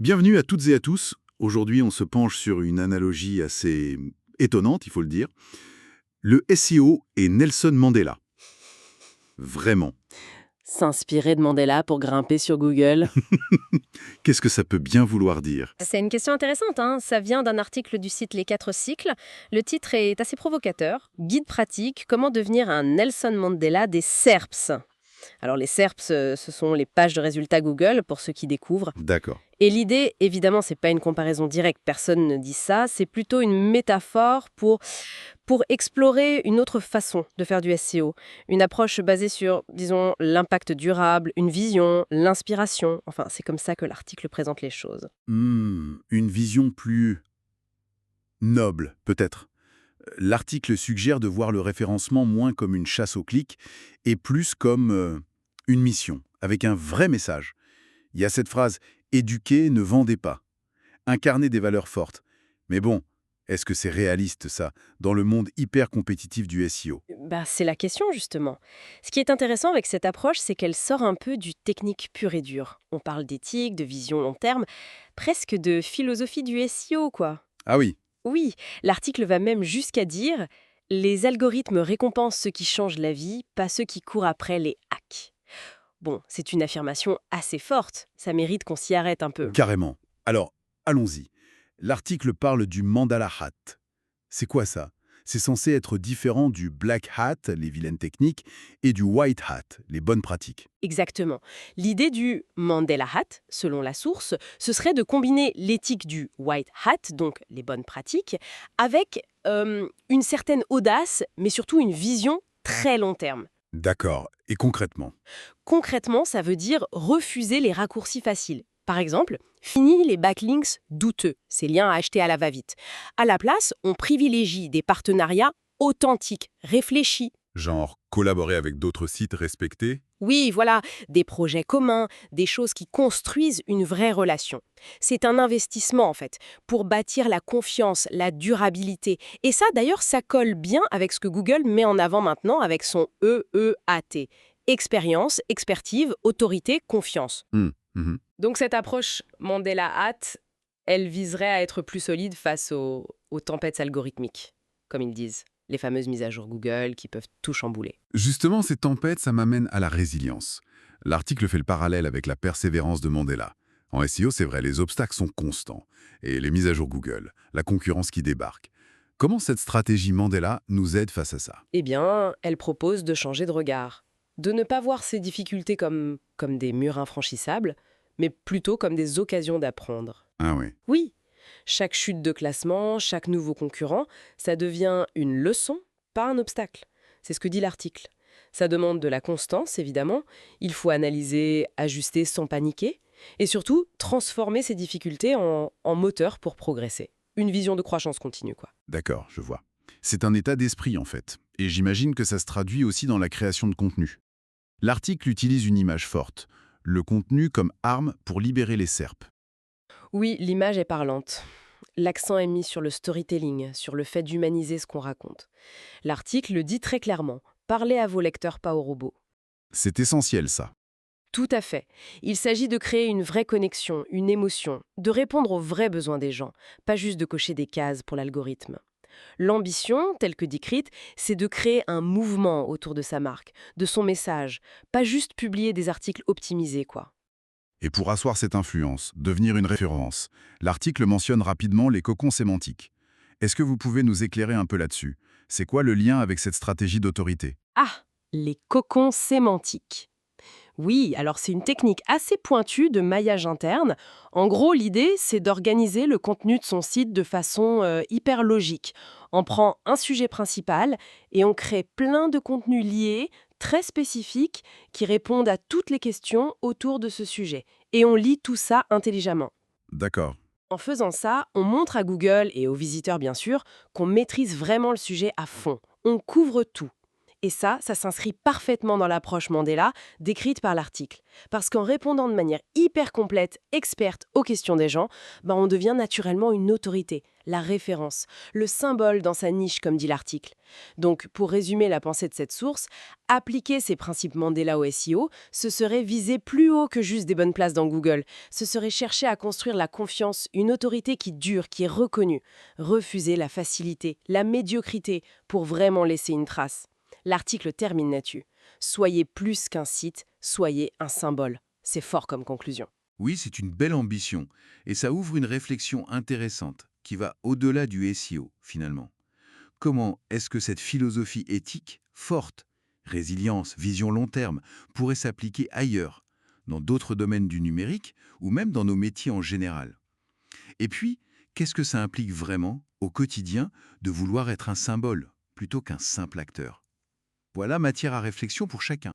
Bienvenue à toutes et à tous. Aujourd'hui, on se penche sur une analogie assez étonnante, il faut le dire. Le SEO et Nelson Mandela. Vraiment. S'inspirer de Mandela pour grimper sur Google. Qu'est-ce que ça peut bien vouloir dire? C'est une question intéressante, hein. Ça vient d'un article du site Les 4 cycles. Le titre est assez provocateur. Guide pratique, comment devenir un Nelson Mandela des SERPs. Alors les SERPs, ce sont les pages de résultats Google, pour ceux qui découvrent. D'accord. Et l'idée, évidemment, c'est pas une comparaison directe, personne ne dit ça, c'est plutôt une métaphore pour explorer une autre façon de faire du SEO. Une approche basée sur, disons, l'impact durable, une vision, l'inspiration. Enfin, c'est comme ça que l'article présente les choses. Une vision plus noble, peut-être. L'article suggère de voir le référencement moins comme une chasse au clic et plus comme une mission, avec un vrai message. Il y a cette phrase « Éduquer, ne vendez pas ». Incarner des valeurs fortes. Mais bon, est-ce que c'est réaliste, ça, dans le monde hyper compétitif du SEO? C'est la question, justement. Ce qui est intéressant avec cette approche, c'est qu'elle sort un peu du technique pur et dur. On parle d'éthique, de vision long terme, presque de philosophie du SEO, quoi. Ah oui, Oui, l'article va même jusqu'à dire les algorithmes récompensent ceux qui changent la vie, pas ceux qui courent après les hacks. Bon, c'est une affirmation assez forte, ça mérite qu'on s'y arrête un peu. carrément. Alors, allons-y. L'article parle du mandala hat. C'est quoi ça? C'est censé être différent du black hat, les vilaines techniques, et du white hat, les bonnes pratiques. Exactement. L'idée du Mandela Hat, selon la source, ce serait de combiner l'éthique du White Hat, donc les bonnes pratiques, avec une certaine audace, mais surtout une vision très long terme. D'accord. Et concrètement? Concrètement, ça veut dire refuser les raccourcis faciles. Par exemple, fini les backlinks douteux, ces liens à acheter à la va-vite. À la place, on privilégie des partenariats authentiques, réfléchis. Genre collaborer avec d'autres sites respectés? Oui, voilà, des projets communs, des choses qui construisent une vraie relation. C'est un investissement, en fait, pour bâtir la confiance, la durabilité. Et ça, d'ailleurs, ça colle bien avec ce que Google met en avant maintenant avec son EEAT. Expérience, expertise, autorité, confiance. Mhm. Donc cette approche Mandela Hat, elle viserait à être plus solide face aux tempêtes algorithmiques, comme ils disent. Les fameuses mises à jour Google qui peuvent tout chambouler. Justement, ces tempêtes, ça m'amène à la résilience. L'article fait le parallèle avec la persévérance de Mandela. En SEO, c'est vrai, les obstacles sont constants. Et les mises à jour Google, la concurrence qui débarque. Comment cette stratégie Mandela nous aide face à ça? Eh bien, elle propose de changer de regard. De ne pas voir ces difficultés comme des murs infranchissables, mais plutôt comme des occasions d'apprendre. Ah oui. Oui, chaque chute de classement, chaque nouveau concurrent, ça devient une leçon, pas un obstacle. C'est ce que dit l'article. Ça demande de la constance, évidemment. Il faut analyser, ajuster sans paniquer. Et surtout, transformer ces difficultés en moteur pour progresser. Une vision de croissance continue, quoi. D'accord, je vois. C'est un état d'esprit, en fait. Et j'imagine que ça se traduit aussi dans la création de contenu. L'article utilise une image forte. Le contenu comme arme pour libérer les serpes. Oui, l'image est parlante. L'accent est mis sur le storytelling, sur le fait d'humaniser ce qu'on raconte. L'article le dit très clairement. Parlez à vos lecteurs, pas aux robots. C'est essentiel, ça. Tout à fait. Il s'agit de créer une vraie connexion, une émotion, de répondre aux vrais besoins des gens, pas juste de cocher des cases pour l'algorithme. L'ambition, telle que décrite, c'est de créer un mouvement autour de sa marque, de son message, pas juste publier des articles optimisés, quoi. Et pour asseoir cette influence, devenir une référence, l'article mentionne rapidement les cocons sémantiques. Est-ce que vous pouvez nous éclairer un peu là-dessus? C'est quoi le lien avec cette stratégie d'autorité? Ah, les cocons sémantiques. Oui, alors c'est une technique assez pointue de maillage interne. En gros, l'idée, c'est d'organiser le contenu de son site de façon hyper logique. On prend un sujet principal et on crée plein de contenus liés, très spécifiques, qui répondent à toutes les questions autour de ce sujet. Et on lit tout ça intelligemment. D'accord. En faisant ça, on montre à Google et aux visiteurs bien sûr qu'on maîtrise vraiment le sujet à fond. On couvre tout. Et ça s'inscrit parfaitement dans l'approche Mandela décrite par l'article. Parce qu'en répondant de manière hyper complète, experte aux questions des gens, on devient naturellement une autorité, la référence, le symbole dans sa niche, comme dit l'article. Donc, pour résumer la pensée de cette source, appliquer ces principes Mandela au SEO, ce serait viser plus haut que juste des bonnes places dans Google. Ce serait chercher à construire la confiance, une autorité qui dure, qui est reconnue. Refuser la facilité, la médiocrité, pour vraiment laisser une trace. L'article termine là-dessus. Soyez plus qu'un site, soyez un symbole. C'est fort comme conclusion. Oui, c'est une belle ambition, et ça ouvre une réflexion intéressante qui va au-delà du SEO, finalement. Comment est-ce que cette philosophie éthique, forte, résilience, vision long terme, pourrait s'appliquer ailleurs, dans d'autres domaines du numérique, ou même dans nos métiers en général? Et puis, qu'est-ce que ça implique vraiment, au quotidien, de vouloir être un symbole, plutôt qu'un simple acteur? Voilà matière à réflexion pour chacun.